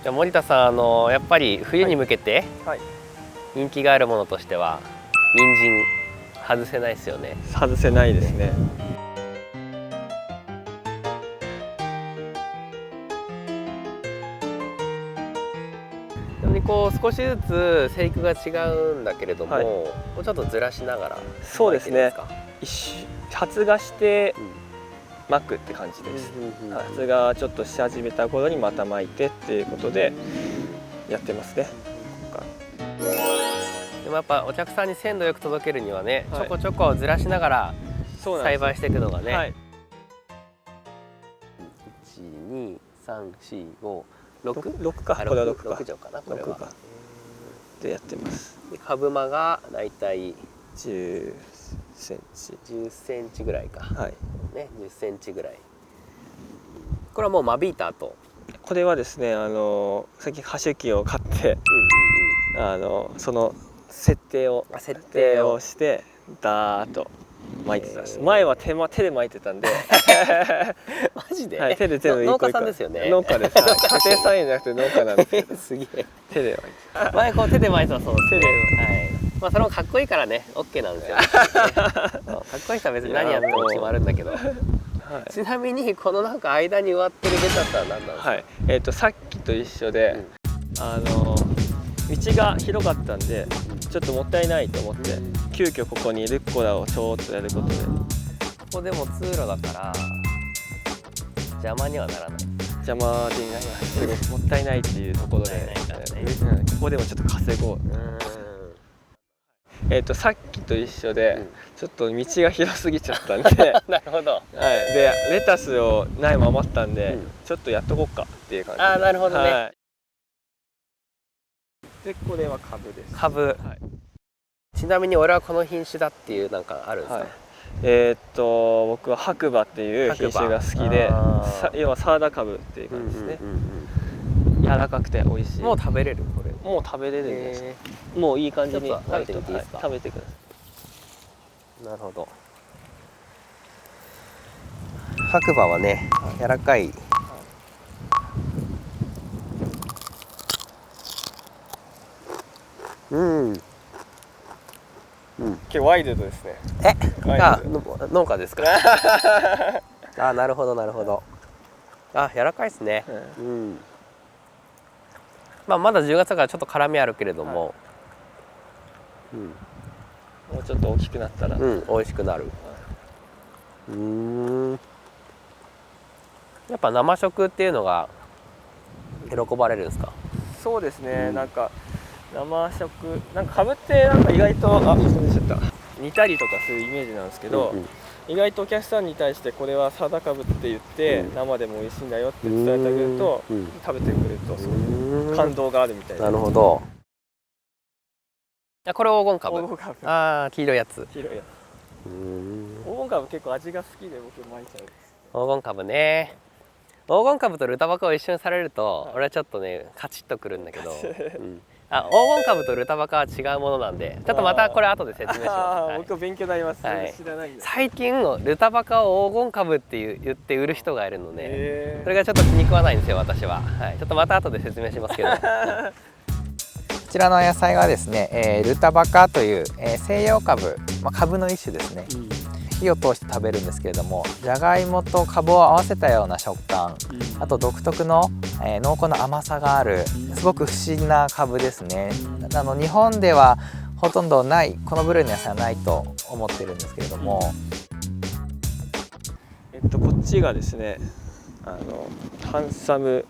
じゃあ森田さん、やっぱり冬に向けて人気があるものとしては、人参外せないですよね。外せないですね。ちなみにこう少しずつ生育が違うんだけれども、もうちょっとずらしながら。そうですね。発芽して巻くって感じです。発芽ちょっとし始めた頃にまた巻いてっていうことでやってますね。でもやっぱお客さんに鮮度よく届けるにはね、ちょこちょこずらしながら栽培していくのがね。1,2,3,4,5,6 か、これは6か。6かな、これは。でやってます。株間がだいたい10センチ。10センチぐらいか。はい。ね、10センチぐらい。これはもう間引いた後。これはですね、最近ハシ器を買って、その設定をしてダーッと巻いてたんです。前は手で巻いてたんで。マジで？はい、手で農家さんですよね。農家です。家庭菜園じゃなくて農家なんですけど。すげえ。手で巻いて。前こう手で巻いてたそうです。手で。はい。まあそれもかっこいいからね、オッケーなんですよ。かっこいい人は別に何やっても決まるんだけど。ちなみにこのなんか間に植わってるレタスは何なんですか？はい。さっきと一緒で、道が広かったんで、ちょっともったいないと思って、急遽ここにルッコラをちょっとやることで。ここでも通路だから邪魔にはならない。邪魔になりますけど、もったいないっていうところで、ここでもちょっと稼ごう。さっきと一緒で、ちょっと道が広すぎちゃったんでなるほど。でレタスを苗も余ったんで、ちょっとやっとこうかっていう感じで。ああ、なるほどね。でこれは株です。株。ちなみに俺はこの品種だっていうなんかあるんですか？僕は白馬っていう品種が好きで、要はサラダ株っていう感じですね。柔らかくて美味しい。もう食べれる？これもう食べれるんです。もういい感じに食べてみていいですか？食べてください。なるほど。白馬はね、柔らかい。結構ワイルドですね。農家ですか？あ、なるほどなるほど。あ、柔らかいですね。まあまだ10月だからちょっと辛みあるけれども、もうちょっと大きくなったら、美味しくなる。やっぱ生食っていうのが喜ばれるんですか？そうですね。なんか生食、なんか株ってなんか意外と煮たりとかするイメージなんですけど、意外とお客さんに対してこれはサラダ株って言って、生でも美味しいんだよって伝えてあげると、食べてくれるとすごく感動があるみたいです。なるほど。これ黄金株。黄金株。ああ、黄色いやつ。黄色いやつ。黄金株結構味が好きで僕巻いちゃう。黄金株ね。黄金株とルタバカを一緒にされると、俺はちょっとねカチッとくるんだけど、黄金株とルタバカは違うものなんで、ちょっとまたこれ後で説明します。僕勉強になります。知らないんで。最近ルタバカを黄金株って言って売る人がいるので、それがちょっと気に食わないんですよ私は。ちょっとまた後で説明しますけど。こちらの野菜はですね、ルタバカという、西洋株、株の一種ですね。火を通して食べるんですけれども、じゃがいもとかぶを合わせたような食感、あと独特の、濃厚な甘さがある、すごく不思議な株ですね。日本ではほとんどない、この部類の野菜はないと思ってるんですけれども、こっちがですね、ハンサム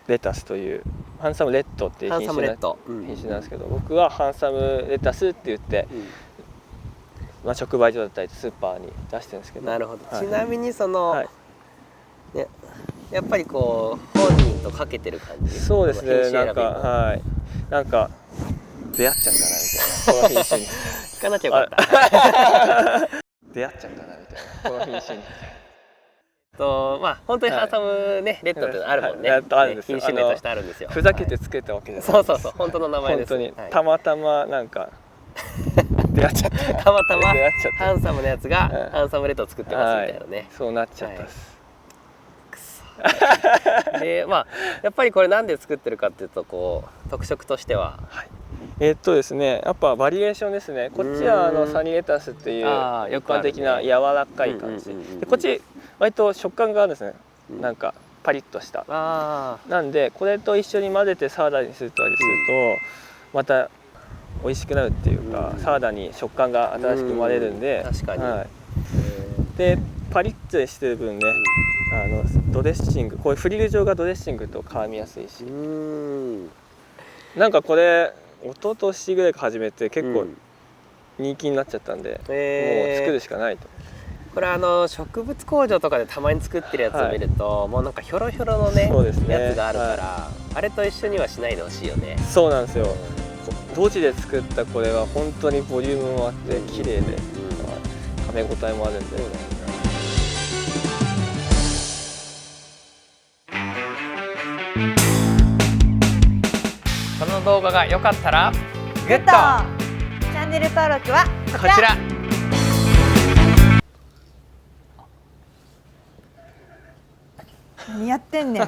レタスという、ハンサムレッドっていう品種なんですけど、僕はハンサムレタスって言って、直売所だったりスーパーに出してるんですけど。なるほど。ちなみにその、やっぱりこう本人とかけてる感じ。そうですね。なんかなんか出会っちゃったなみたいな、この品種に。聞かなきゃよかった。出会っちゃったなみたいな、この品種に。まあ本当にハンサムねレッドってあるもんね。品種名としてあるんですよ。ふざけてつけたわけです。そう本当の名前です。本当にたまたまなんか出会っちゃった。たまたまハンサムのやつがハンサムレッドを作ってますみたいなね。そうなっちゃったっす。くそ。でまあやっぱりこれなんで作ってるかっていうとこう特色としては、ですね、やっぱバリエーションですね。こっちはサニーレタスっていう一よくあるね般的な柔らかい感じで、こっち割と食感があるんですね。なんかパリッとした。なんでこれと一緒に混ぜてサラダにするとまた美味しくなるっていうか、サラダに食感が新しく生まれるんで、確かに、でパリッとしてる分ね、ドレッシング、こういうフリル状がドレッシングと絡みやすいし、なんかこれ一昨年ぐらいから始めて結構人気になっちゃったんで、もう作るしかないと。これ植物工場とかでたまに作ってるやつを見ると、もうなんかヒョロヒョロのねやつがあるから、あれと一緒にはしないでほしいよね。そうなんですよ。路地で作ったこれは本当にボリュームもあって綺麗で、食べ応えもあるんで、この動画が良かったらグッド、チャンネル登録はこちら。何やってんねん。